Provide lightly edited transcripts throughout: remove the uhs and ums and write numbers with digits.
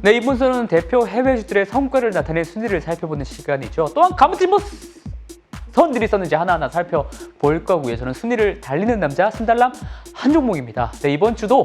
네, 이번 순서는 대표 해외주들의 성과를 나타낸 순위를 살펴보는 시간이죠. 또한 가만히 뭐 선들이 있었는지 하나하나 살펴볼 거고요. 저는 순위를 달리는 남자 순달람 한 종목입니다. 네, 이번 주도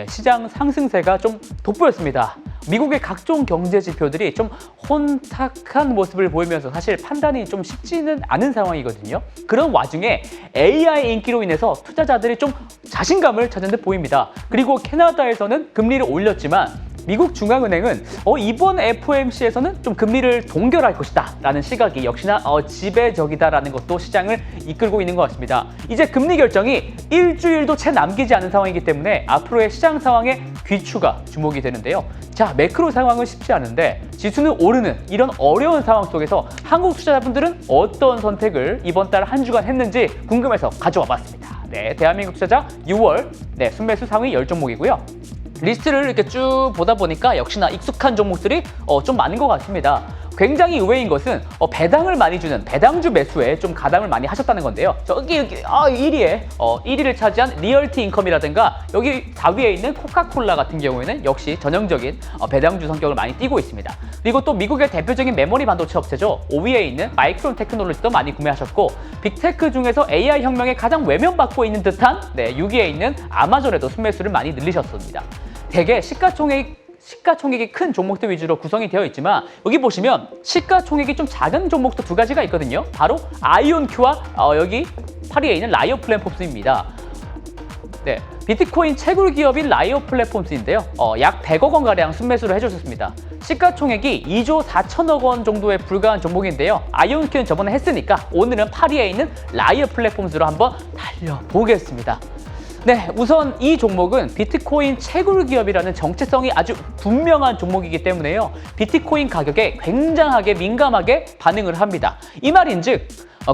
시장 상승세가 좀 돋보였습니다. 미국의 각종 경제 지표들이 좀 혼탁한 모습을 보이면서 사실 판단이 좀 쉽지는 않은 상황이거든요. 그런 와중에 AI 인기로 인해서 투자자들이 좀 자신감을 찾은 듯 보입니다. 그리고 캐나다에서는 금리를 올렸지만 미국 중앙은행은 이번 FOMC에서는 좀 금리를 동결할 것이다 라는 시각이 역시나 지배적이다라는 것도 시장을 이끌고 있는 것 같습니다. 이제 금리 결정이 일주일도 채 남기지 않은 상황이기 때문에 앞으로의 시장 상황에 귀추가 주목이 되는데요. 자, 매크로 상황은 쉽지 않은데 지수는 오르는 이런 어려운 상황 속에서 한국 투자자분들은 어떤 선택을 이번 달 한 주간 했는지 궁금해서 가져와 봤습니다. 네, 대한민국 투자자 6월 순매수 상위 10종목이고요. 리스트를 이렇게 쭉 보다 보니까 역시나 익숙한 종목들이 좀 많은 것 같습니다. 굉장히 의외인 것은 배당을 많이 주는 배당주 매수에 좀 가담을 많이 하셨다는 건데요. 여기 1위를 차지한 리얼티 인컴이라든가 여기 4위에 있는 코카콜라 같은 경우에는 역시 전형적인 배당주 성격을 많이 띠고 있습니다. 그리고 또 미국의 대표적인 메모리 반도체 업체죠. 5위에 있는 마이크론 테크놀로지도 많이 구매하셨고 빅테크 중에서 AI 혁명에 가장 외면받고 있는 듯한 6위에 있는 아마존에도 순매수를 많이 늘리셨습니다. 대개 시가총액이 큰 종목들 위주로 구성이 되어 있지만 여기 보시면 시가총액이 좀 작은 종목도 두 가지가 있거든요. 바로 아이온큐와 여기 8위에 있는 라이어 플랫폼스입니다. 네, 비트코인 채굴 기업인 라이어 플랫폼스인데요. 약 100억 원가량 순매수를 해주셨습니다. 시가총액이 2조 4천억 원 정도에 불과한 종목인데요. 아이온큐는 저번에 했으니까 오늘은 8위에 있는 라이어 플랫폼스로 한번 달려보겠습니다. 네, 우선 이 종목은 비트코인 채굴 기업이라는 정체성이 아주 분명한 종목이기 때문에요. 비트코인 가격에 굉장하게 민감하게 반응을 합니다. 이 말인즉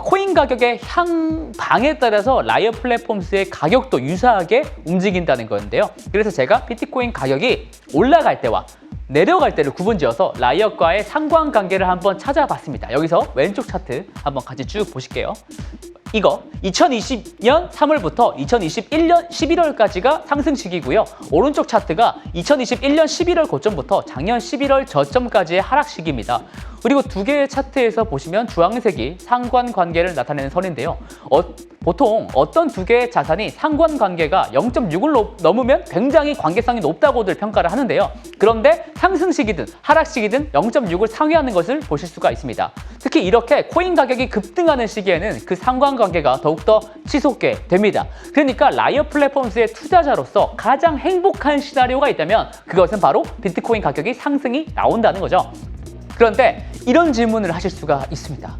코인 가격의 향방에 따라서 라이어 플랫폼스의 가격도 유사하게 움직인다는 건데요. 그래서 제가 비트코인 가격이 올라갈 때와 내려갈 때를 구분지어서 라이어과의 상관관계를 한번 찾아봤습니다. 여기서 왼쪽 차트 한번 같이 쭉 보실게요. 이거 2020년 3월부터 2021년 11월까지가 상승 시기고요. 오른쪽 차트가 2021년 11월 고점부터 작년 11월 저점까지의 하락 시기입니다. 그리고 두 개의 차트에서 보시면 주황색이 상관관계를 나타내는 선인데요. 보통 어떤 두 개의 자산이 상관관계가 0.6을 넘으면 굉장히 관계성이 높다고들 평가를 하는데요. 그런데 상승 시기든 하락 시기든 0.6을 상회하는 것을 보실 수가 있습니다. 특히 이렇게 코인 가격이 급등하는 시기에는 그 상관관계가 더욱더 치솟게 됩니다. 그러니까 라이어 플랫폼스의 투자자로서 가장 행복한 시나리오가 있다면 그것은 바로 비트코인 가격이 상승이 나온다는 거죠. 그런데 이런 질문을 하실 수가 있습니다.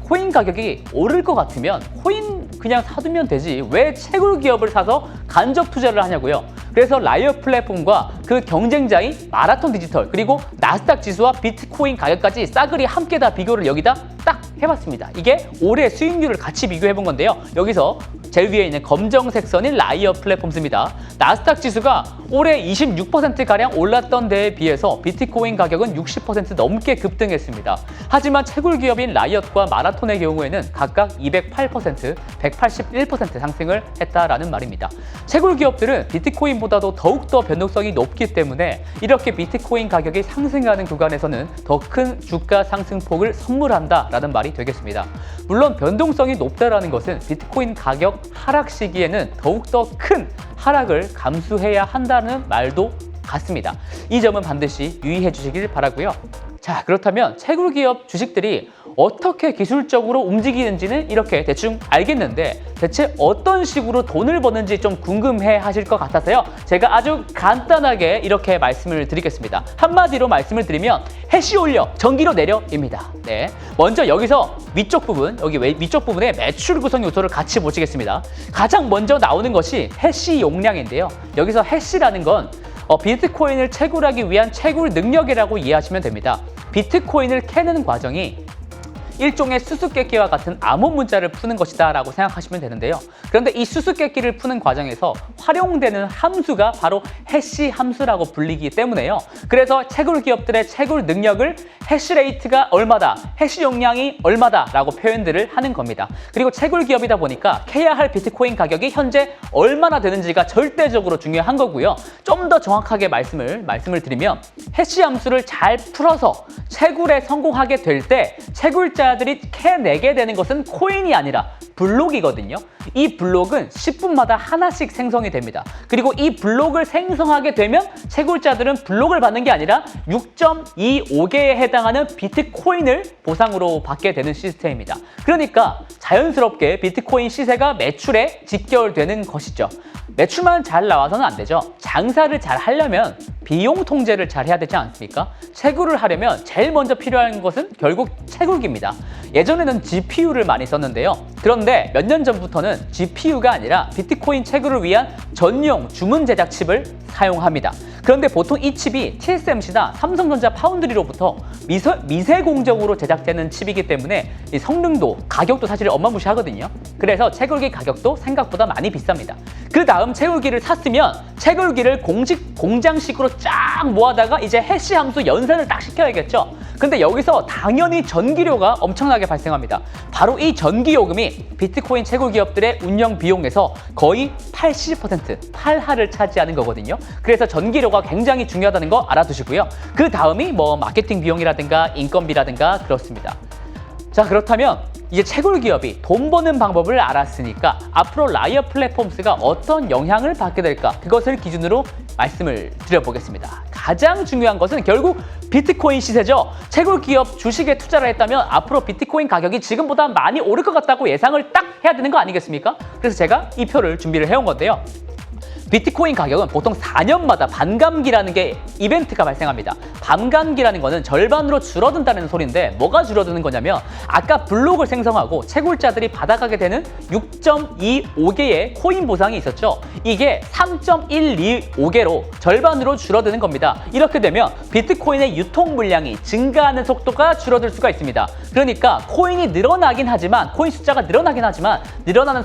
코인 가격이 오를 것 같으면 코인 그냥 사두면 되지 왜 채굴 기업을 사서 간접 투자를 하냐고요. 그래서 라이어 플랫폼과 그 경쟁자인 마라톤 디지털 그리고 나스닥 지수와 비트코인 가격까지 싸그리 함께 다 비교를 여기다 딱 해봤습니다. 이게 올해 수익률을 같이 비교해본 건데요. 여기서 제일 위에 있는 검정색 선인 라이어 플랫폼스입니다. 나스닥 지수가 올해 26%가량 올랐던 데에 비해서 비트코인 가격은 60% 넘게 급등했습니다. 하지만 채굴 기업인 라이엇과 마라톤의 경우에는 각각 208%, 181% 상승을 했다라는 말입니다. 채굴 기업들은 비트코인보다도 더욱더 변동성이 높기 때문에 이렇게 비트코인 가격이 상승하는 구간에서는 더 큰 주가 상승폭을 선물한다라는 말이 되겠습니다. 물론 변동성이 높다라는 것은 비트코인 가격 하락 시기에는 더욱더 큰 하락을 감수해야 한다는 말도 같습니다. 이 점은 반드시 유의해 주시길 바라고요. 자, 그렇다면 채굴 기업 주식들이 어떻게 기술적으로 움직이는지는 이렇게 대충 알겠는데 대체 어떤 식으로 돈을 버는지 좀 궁금해 하실 것 같아서요. 제가 아주 간단하게 이렇게 말씀을 드리겠습니다. 한마디로 말씀을 드리면 해시 올려 전기로 내려입니다. 네, 먼저 여기서 위쪽 부분, 여기 위쪽 부분에 매출 구성 요소를 같이 보시겠습니다. 가장 먼저 나오는 것이 해시 용량인데요. 여기서 해시라는 건 비트코인을 채굴하기 위한 채굴 능력이라고 이해하시면 됩니다. 비트코인을 캐는 과정이 일종의 수수께끼와 같은 암호 문자를 푸는 것이다 라고 생각하시면 되는데요. 그런데 이 수수께끼를 푸는 과정에서 활용되는 함수가 바로 해시 함수라고 불리기 때문에요. 그래서 채굴 기업들의 채굴 능력을 해시레이트가 얼마다, 해시 용량이 얼마다 라고 표현들을 하는 겁니다. 그리고 채굴 기업이다 보니까 캐야 할 비트코인 가격이 현재 얼마나 되는지가 절대적으로 중요한 거고요. 좀 더 정확하게 말씀을 드리면 해시 함수를 잘 풀어서 채굴에 성공하게 될 때 채굴자들이 캐내게 되는 것은 코인이 아니라 블록이거든요. 이 블록은 10분마다 하나씩 생성이 됩니다. 그리고 이 블록을 생성하게 되면 채굴자들은 블록을 받는 게 아니라 6.25개에 해당하는 비트코인을 보상으로 받게 되는 시스템입니다. 그러니까 자연스럽게 비트코인 시세가 매출에 직결되는 것이죠. 매출만 잘 나와서는 안 되죠. 장사를 잘 하려면 비용 통제를 잘 해야 되지 않습니까? 채굴을 하려면 제일 먼저 필요한 것은 결국 채굴기입니다. 예전에는 GPU를 많이 썼는데요. 그런데 몇 년 전부터는 GPU가 아니라 비트코인 채굴을 위한 전용 주문 제작 칩을 사용합니다. 그런데 보통 이 칩이 TSMC나 삼성전자 파운드리로부터 미세공정으로 제작되는 칩이기 때문에 이 성능도 가격도 사실 어마무시하거든요. 그래서 채굴기 가격도 생각보다 많이 비쌉니다. 그 다음 채굴기를 샀으면 채굴기를 공장식으로 쫙 모아다가 이제 해시 함수 연산을 딱 시켜야겠죠. 근데 여기서 당연히 전기료가 엄청나게 발생합니다. 바로 이 전기 요금이 비트코인 채굴 기업들의 운영 비용에서 거의 80%, 8할을 차지하는 거거든요. 그래서 전기료가 굉장히 중요하다는 거 알아두시고요. 그 다음이 뭐 마케팅 비용이라든가 인건비라든가 그렇습니다. 자, 그렇다면 이제 채굴 기업이 돈 버는 방법을 알았으니까 앞으로 라이어 플랫폼스가 어떤 영향을 받게 될까, 그것을 기준으로 말씀을 드려보겠습니다. 가장 중요한 것은 결국 비트코인 시세죠. 채굴 기업 주식에 투자를 했다면 앞으로 비트코인 가격이 지금보다 많이 오를 것 같다고 예상을 딱 해야 되는 거 아니겠습니까? 그래서 제가 이 표를 준비를 해온 건데요. 비트코인 가격은 보통 4년마다 반감기라는 게 이벤트가 발생합니다. 반감기라는 거는 절반으로 줄어든다는 소리인데 뭐가 줄어드는 거냐면 아까 블록을 생성하고 채굴자들이 받아가게 되는 6.25개의 코인 보상이 있었죠. 이게 3.125개로 절반으로 줄어드는 겁니다. 이렇게 되면 비트코인의 유통 물량이 증가하는 속도가 줄어들 수가 있습니다. 그러니까 코인이 늘어나긴 하지만, 코인 숫자가 늘어나긴 하지만 늘어나는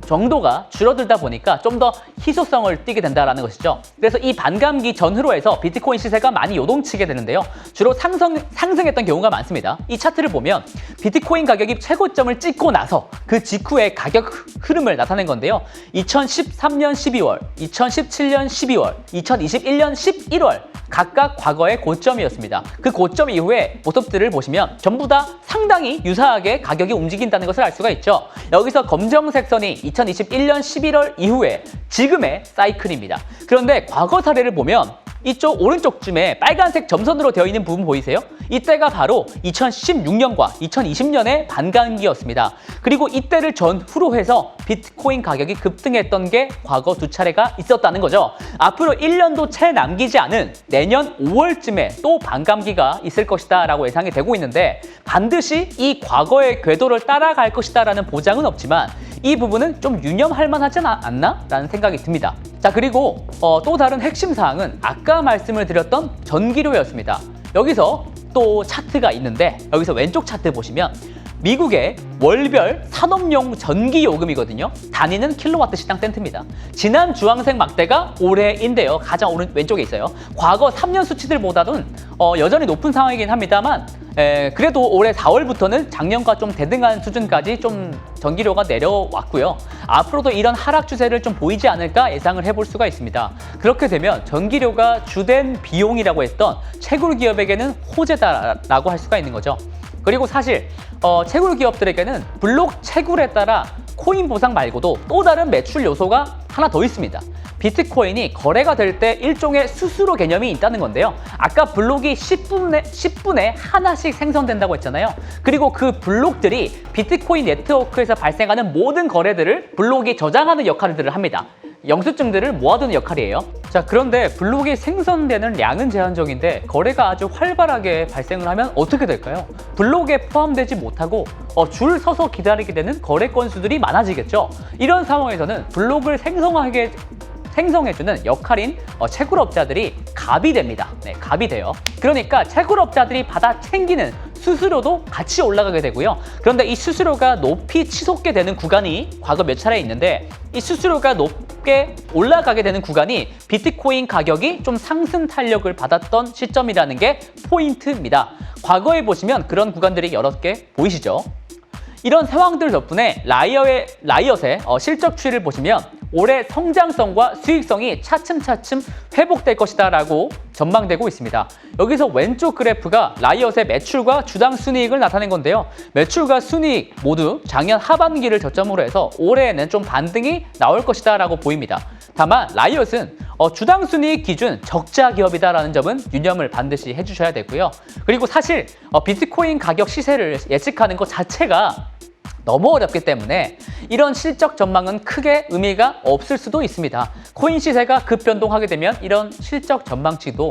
정도가 줄어들다 보니까 좀 더 희소성을 띠게 된다는 것이죠. 그래서 이 반감기 전후로 해서 비트코인 시세가 많이 요동치게 되는데요. 주로 상승했던 경우가 많습니다. 이 차트를 보면 비트코인 가격이 최고점을 찍고 나서 그 직후의 가격 흐름을 나타낸 건데요. 2013년 12월, 2017년 12월, 2021년 11월 각각 과거의 고점이었습니다. 그 고점 이후에 모습들을 보시면 전부 다 상당히 유사하게 가격이 움직인다는 것을 알 수가 있죠. 여기서 검정색 선이 2021년 11월 이후에 지금의 사이클입니다. 그런데 과거 사례를 보면 이쪽 오른쪽쯤에 빨간색 점선으로 되어 있는 부분 보이세요? 이때가 바로 2016년과 2020년의 반감기였습니다. 그리고 이때를 전후로 해서 비트코인 가격이 급등했던 게 과거 두 차례가 있었다는 거죠. 앞으로 1년도 채 남기지 않은 내년 5월쯤에 또 반감기가 있을 것이다 라고 예상이 되고 있는데 반드시 이 과거의 궤도를 따라갈 것이다 라는 보장은 없지만 이 부분은 좀 유념할 만하지 않나? 라는 생각이 듭니다. 자, 그리고 또 다른 핵심 사항은 아까 말씀을 드렸던 전기료였습니다. 여기서 또 차트가 있는데 여기서 왼쪽 차트 보시면 미국의 월별 산업용 전기 요금이거든요. 단위는 킬로와트 시당 센트입니다. 지난 주황색 막대가 올해인데요. 가장 왼쪽에 있어요. 과거 3년 수치들보다는 여전히 높은 상황이긴 합니다만 그래도 올해 4월부터는 작년과 좀 대등한 수준까지 좀 전기료가 내려왔고요. 앞으로도 이런 하락 추세를 좀 보이지 않을까 예상을 해볼 수가 있습니다. 그렇게 되면 전기료가 주된 비용이라고 했던 채굴 기업에게는 호재다라고 할 수가 있는 거죠. 그리고 사실 채굴 기업들에게는 블록 채굴에 따라 코인 보상 말고도 또 다른 매출 요소가 하나 더 있습니다. 비트코인이 거래가 될 때 일종의 수수료 개념이 있다는 건데요. 아까 블록이 10분에 하나씩 생성된다고 했잖아요. 그리고 그 블록들이 비트코인 네트워크에서 발생하는 모든 거래들을 블록이 저장하는 역할들을 합니다. 영수증들을 모아두는 역할이에요. 자, 그런데 블록이 생성되는 양은 제한적인데 거래가 아주 활발하게 발생을 하면 어떻게 될까요? 블록에 포함되지 못하고 줄 서서 기다리게 되는 거래 건수들이 많아지겠죠. 이런 상황에서는 블록을 생성해주는 역할인 채굴업자들이 갑이 됩니다. 네, 갑이 돼요. 그러니까 채굴업자들이 받아 챙기는 수수료도 같이 올라가게 되고요. 그런데 이 수수료가 높이 치솟게 되는 구간이 과거 몇 차례 있는데 이 수수료가 높게 올라가게 되는 구간이 비트코인 가격이 좀 상승 탄력을 받았던 시점이라는 게 포인트입니다. 과거에 보시면 그런 구간들이 여러 개 보이시죠? 이런 상황들 덕분에 라이엇의 실적 추이를 보시면 올해 성장성과 수익성이 차츰차츰 회복될 것이다 라고 전망되고 있습니다. 여기서 왼쪽 그래프가 라이엇의 매출과 주당 순이익을 나타낸 건데요. 매출과 순이익 모두 작년 하반기를 저점으로 해서 올해에는 좀 반등이 나올 것이다 라고 보입니다. 다만 라이엇은 주당 순이익 기준 적자 기업이다라는 점은 유념을 반드시 해주셔야 되고요. 그리고 사실 비트코인 가격 시세를 예측하는 것 자체가 너무 어렵기 때문에 이런 실적 전망은 크게 의미가 없을 수도 있습니다. 코인 시세가 급변동하게 되면 이런 실적 전망치도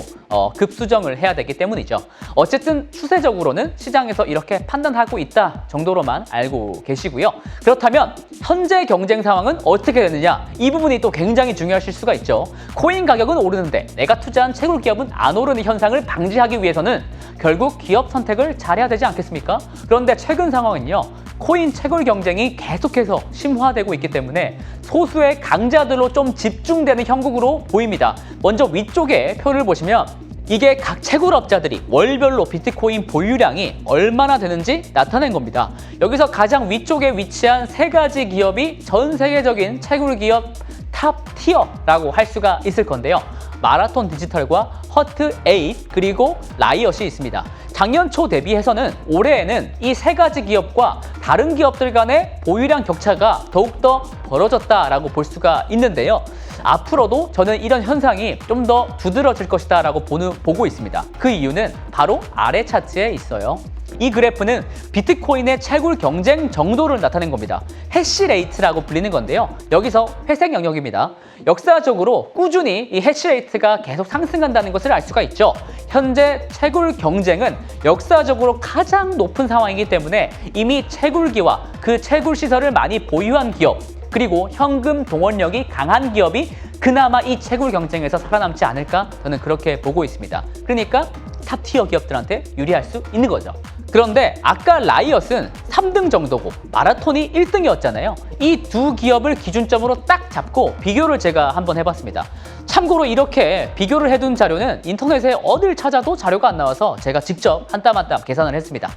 급수정을 해야 되기 때문이죠. 어쨌든 추세적으로는 시장에서 이렇게 판단하고 있다 정도로만 알고 계시고요. 그렇다면 현재 경쟁 상황은 어떻게 되느냐? 이 부분이 또 굉장히 중요하실 수가 있죠. 코인 가격은 오르는데 내가 투자한 채굴 기업은 안 오르는 현상을 방지하기 위해서는 결국 기업 선택을 잘해야 되지 않겠습니까? 그런데 최근 상황은요. 코인 채굴 경쟁이 계속해서 심화되고 있기 때문에 소수의 강자들로 좀 집중되는 형국으로 보입니다. 먼저 위쪽에 표를 보시면 이게 각 채굴업자들이 월별로 비트코인 보유량이 얼마나 되는지 나타낸 겁니다. 여기서 가장 위쪽에 위치한 세 가지 기업이 전 세계적인 채굴 기업 탑 티어라고 할 수가 있을 건데요. 마라톤 디지털과 허트8 그리고 라이엇이 있습니다. 작년 초 대비해서는 올해에는 이 세 가지 기업과 다른 기업들 간의 보유량 격차가 더욱더 벌어졌다라고 볼 수가 있는데요. 앞으로도 저는 이런 현상이 좀 더 두드러질 것이다 라고 보고 있습니다. 그 이유는 바로 아래 차트에 있어요. 이 그래프는 비트코인의 채굴 경쟁 정도를 나타낸 겁니다. 해시레이트라고 불리는 건데요. 여기서 회색 영역입니다. 역사적으로 꾸준히 이 해시레이트가 계속 상승한다는 것을 알 수가 있죠. 현재 채굴 경쟁은 역사적으로 가장 높은 상황이기 때문에 이미 채굴기와 그 채굴 시설을 많이 보유한 기업 그리고 현금 동원력이 강한 기업이 그나마 이 채굴 경쟁에서 살아남지 않을까 저는 그렇게 보고 있습니다. 그러니까 탑티어 기업들한테 유리할 수 있는 거죠. 그런데 아까 라이엇은 3등 정도고 마라톤이 1등이었잖아요. 이 두 기업을 기준점으로 딱 잡고 비교를 제가 한번 해봤습니다. 참고로 이렇게 비교를 해둔 자료는 인터넷에 어딜 찾아도 자료가 안 나와서 제가 직접 한 땀 한 땀 계산을 했습니다.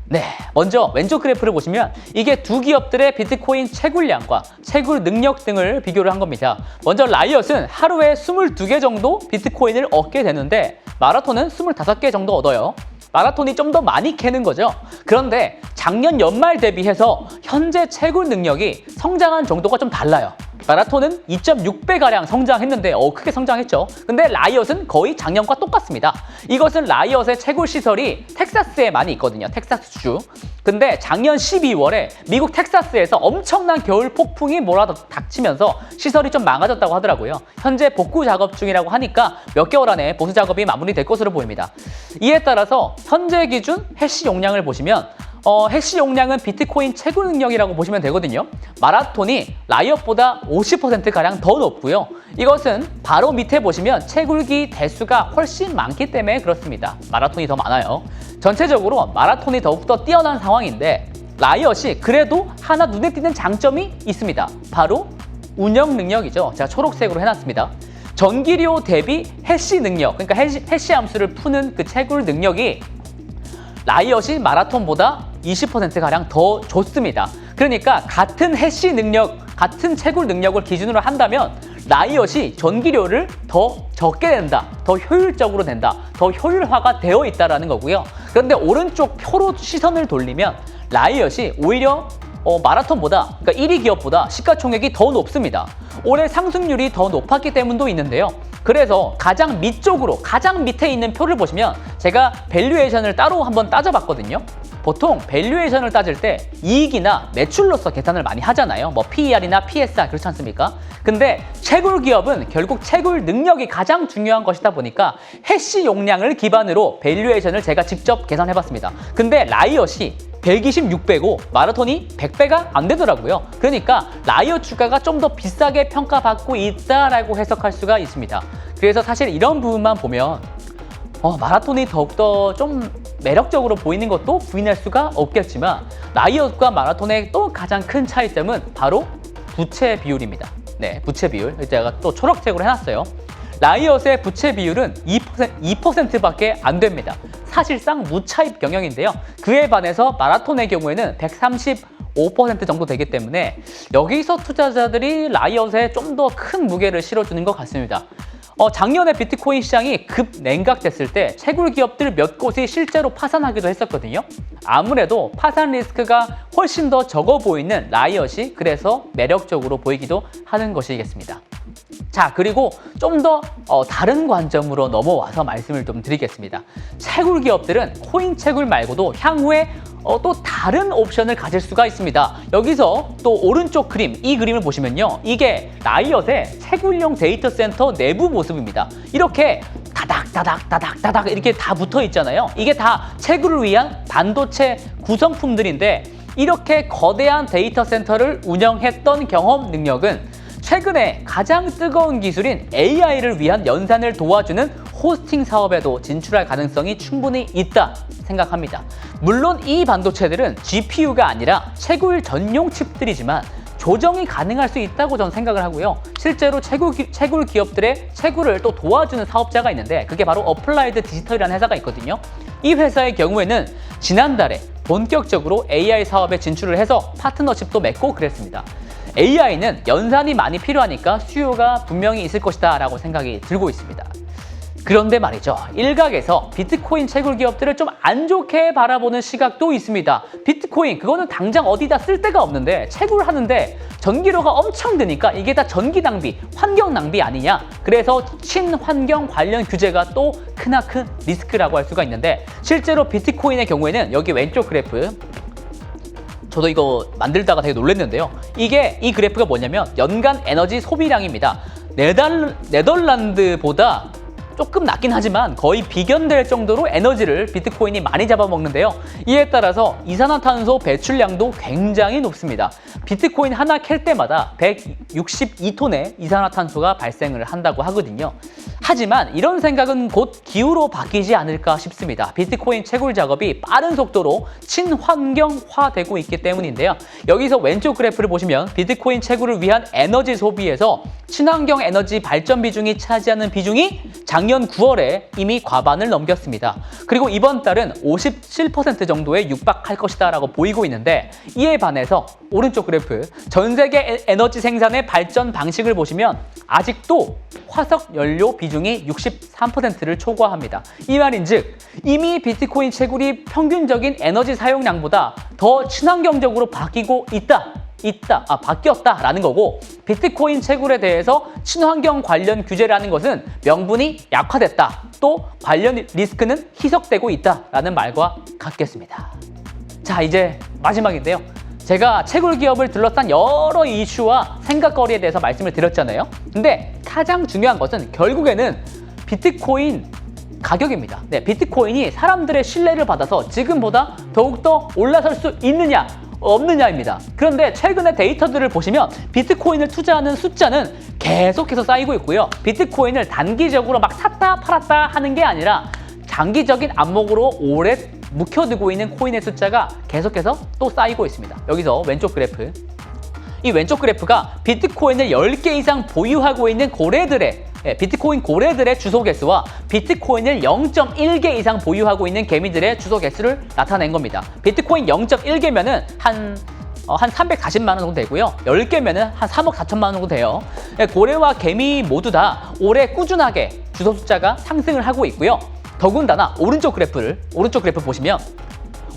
네, 먼저 왼쪽 그래프를 보시면 이게 두 기업들의 비트코인 채굴량과 채굴 능력 등을 비교를 한 겁니다. 먼저 라이엇은 하루에 22개 정도 비트코인을 얻게 되는데 마라톤은 25개 정도 얻어요. 마라톤이 좀 더 많이 캐는 거죠. 그런데 작년 연말 대비해서 현재 채굴 능력이 성장한 정도가 좀 달라요. 마라톤은 2.6배가량 성장했는데 크게 성장했죠. 근데 라이엇은 거의 작년과 똑같습니다. 이것은 라이엇의 채굴 시설이 텍사스에 많이 있거든요. 텍사스주. 근데 작년 12월에 미국 텍사스에서 엄청난 겨울 폭풍이 몰아닥치면서 시설이 좀 망가졌다고 하더라고요. 현재 복구 작업 중이라고 하니까 몇 개월 안에 보수 작업이 마무리될 것으로 보입니다. 이에 따라서 현재 기준 해시 용량을 보시면 해시 용량은 비트코인 채굴 능력이라고 보시면 되거든요. 마라톤이 라이엇보다 50%가량 더 높고요. 이것은 바로 밑에 보시면 채굴기 대수가 훨씬 많기 때문에 그렇습니다. 마라톤이 더 많아요. 전체적으로 마라톤이 더욱더 뛰어난 상황인데 라이엇이 그래도 하나 눈에 띄는 장점이 있습니다. 바로 운영 능력이죠. 제가 초록색으로 해놨습니다. 전기료 대비 해시 능력, 그러니까 해시 함수를 푸는 그 채굴 능력이 라이엇이 마라톤보다 20%가량 더 좋습니다. 그러니까 같은 해시 능력, 같은 채굴 능력을 기준으로 한다면 라이엇이 전기료를 더 적게 낸다, 더 효율적으로 낸다, 더 효율화가 되어 있다는 거고요. 그런데 오른쪽 표로 시선을 돌리면 라이엇이 오히려 마라톤보다, 그러니까 1위 기업보다 시가총액이 더 높습니다. 올해 상승률이 더 높았기 때문도 있는데요. 그래서 가장 밑쪽으로, 가장 밑에 있는 표를 보시면 제가 밸류에이션을 따로 한번 따져봤거든요. 보통 밸류에이션을 따질 때 이익이나 매출로서 계산을 많이 하잖아요. 뭐 PER이나 PSR 그렇지 않습니까? 근데 채굴 기업은 결국 채굴 능력이 가장 중요한 것이다 보니까 해시 용량을 기반으로 밸류에이션을 제가 직접 계산해봤습니다. 근데 라이엇이 126배고 마라톤이 100배가 안 되더라고요. 그러니까 라이엇 주가가 좀 더 비싸게 평가받고 있다라고 해석할 수가 있습니다. 그래서 사실 이런 부분만 보면 마라톤이 더욱더 좀 매력적으로 보이는 것도 부인할 수가 없겠지만 라이엇과 마라톤의 또 가장 큰 차이점은 바로 부채 비율입니다. 네, 부채 비율. 제가 또 초록색으로 해놨어요. 라이엇의 부채 비율은 2%밖에 안 됩니다. 사실상 무차입 경영인데요. 그에 반해서 마라톤의 경우에는 135% 정도 되기 때문에 여기서 투자자들이 라이엇에 좀 더 큰 무게를 실어주는 것 같습니다. 작년에 비트코인 시장이 급 냉각됐을 때 채굴 기업들 몇 곳이 실제로 파산하기도 했었거든요. 아무래도 파산 리스크가 훨씬 더 적어 보이는 라이엇이 그래서 매력적으로 보이기도 하는 것이겠습니다. 자, 그리고 좀 더 다른 관점으로 넘어와서 말씀을 좀 드리겠습니다. 채굴 기업들은 코인 채굴 말고도 향후에 또 다른 옵션을 가질 수가 있습니다. 여기서 또 오른쪽 그림, 이 그림을 보시면요. 이게 라이엇의 채굴용 데이터 센터 내부 모습입니다. 이렇게 다닥 이렇게 다 붙어 있잖아요. 이게 다 채굴을 위한 반도체 구성품들인데 이렇게 거대한 데이터 센터를 운영했던 경험 능력은 최근에 가장 뜨거운 기술인 AI를 위한 연산을 도와주는 호스팅 사업에도 진출할 가능성이 충분히 있다 생각합니다. 물론 이 반도체들은 GPU가 아니라 채굴 전용 칩들이지만 조정이 가능할 수 있다고 저는 생각을 하고요. 실제로 채굴 기업들의 채굴을 또 도와주는 사업자가 있는데 그게 바로 어플라이드 디지털이라는 회사가 있거든요. 이 회사의 경우에는 지난달에 본격적으로 AI 사업에 진출을 해서 파트너십도 맺고 그랬습니다. AI는 연산이 많이 필요하니까 수요가 분명히 있을 것이다 라고 생각이 들고 있습니다. 그런데 말이죠. 일각에서 비트코인 채굴 기업들을 좀 안 좋게 바라보는 시각도 있습니다. 비트코인 그거는 당장 어디다 쓸 데가 없는데 채굴하는데 전기료가 엄청 드니까 이게 다 전기 낭비, 환경 낭비 아니냐. 그래서 친환경 관련 규제가 또 크나큰 리스크라고 할 수가 있는데 실제로 비트코인의 경우에는 여기 왼쪽 그래프 저도 이거 만들다가 되게 놀랐는데요. 이 그래프가 뭐냐면 연간 에너지 소비량입니다. 네덜란드보다 조금 낮긴 하지만 거의 비견될 정도로 에너지를 비트코인이 많이 잡아먹는데요. 이에 따라서 이산화탄소 배출량도 굉장히 높습니다. 비트코인 하나 캘 때마다 162톤의 이산화탄소가 발생을 한다고 하거든요. 하지만 이런 생각은 곧 기후로 바뀌지 않을까 싶습니다. 비트코인 채굴 작업이 빠른 속도로 친환경화되고 있기 때문인데요. 여기서 왼쪽 그래프를 보시면 비트코인 채굴을 위한 에너지 소비에서 친환경 에너지 발전 비중이 차지하는 비중이 작년 9월에 이미 과반을 넘겼습니다. 그리고 이번 달은 57% 정도에 육박할 것이다 라고 보이고 있는데 이에 반해서 오른쪽 그래프 전 세계 에너지 생산의 발전 방식을 보시면 아직도 화석 연료 비중이 63%를 초과합니다. 이 말인즉 이미 비트코인 채굴이 평균적인 에너지 사용량보다 더 친환경적으로 바뀌었다라는 거고 비트코인 채굴에 대해서 친환경 관련 규제라는 것은 명분이 약화됐다. 또 관련 리스크는 희석되고 있다라는 말과 같겠습니다. 자, 이제 마지막인데요. 제가 채굴 기업을 둘러싼 여러 이슈와 생각거리에 대해서 말씀을 드렸잖아요. 근데 가장 중요한 것은 결국에는 비트코인 가격입니다. 네, 비트코인이 사람들의 신뢰를 받아서 지금보다 더욱더 올라설 수 있느냐 없느냐입니다. 그런데 최근의 데이터들을 보시면 비트코인을 투자하는 숫자는 계속해서 쌓이고 있고요. 비트코인을 단기적으로 막 샀다 팔았다 하는 게 아니라 장기적인 안목으로 오래 묵혀두고 있는 코인의 숫자가 계속해서 또 쌓이고 있습니다. 여기서 왼쪽 그래프, 이 왼쪽 그래프가 비트코인을 10개 이상 보유하고 있는 비트코인 고래들의 주소 개수와 비트코인을 0.1개 이상 보유하고 있는 개미들의 주소 개수를 나타낸 겁니다. 비트코인 0.1개면은 한 340만 원 정도 되고요. 10개면은 한 3억 4천만 원 정도 돼요. 고래와 개미 모두 다 올해 꾸준하게 주소 숫자가 상승을 하고 있고요. 더군다나 오른쪽 그래프 보시면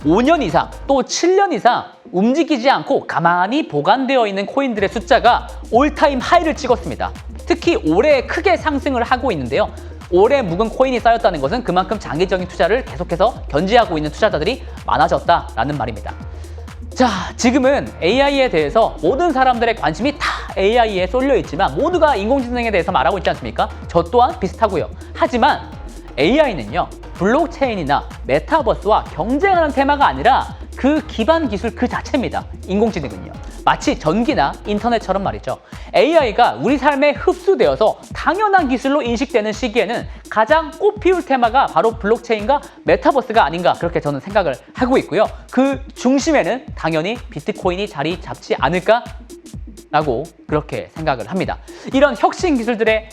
5년 이상 또 7년 이상 움직이지 않고 가만히 보관되어 있는 코인들의 숫자가 올타임 하이를 찍었습니다. 특히 올해 크게 상승을 하고 있는데요. 올해 묵은 코인이 쌓였다는 것은 그만큼 장기적인 투자를 계속해서 견지하고 있는 투자자들이 많아졌다라는 말입니다. 자, 지금은 AI에 대해서 모든 사람들의 관심이 다 AI에 쏠려 있지만 모두가 인공지능에 대해서 말하고 있지 않습니까? 저 또한 비슷하고요. 하지만 AI는요, 블록체인이나 메타버스와 경쟁하는 테마가 아니라 그 기반 기술 그 자체입니다. 인공지능은요. 마치 전기나 인터넷처럼 말이죠. AI가 우리 삶에 흡수되어서 당연한 기술로 인식되는 시기에는 가장 꽃피울 테마가 바로 블록체인과 메타버스가 아닌가 그렇게 저는 생각을 하고 있고요. 그 중심에는 당연히 비트코인이 자리 잡지 않을까? 라고 그렇게 생각을 합니다. 이런 혁신 기술들의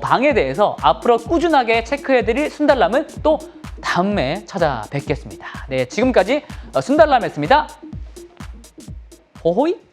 방에 대해서 앞으로 꾸준하게 체크해드릴 순달람은 또 다음에 찾아뵙겠습니다. 네, 지금까지 순달람이었습니다. 호호이!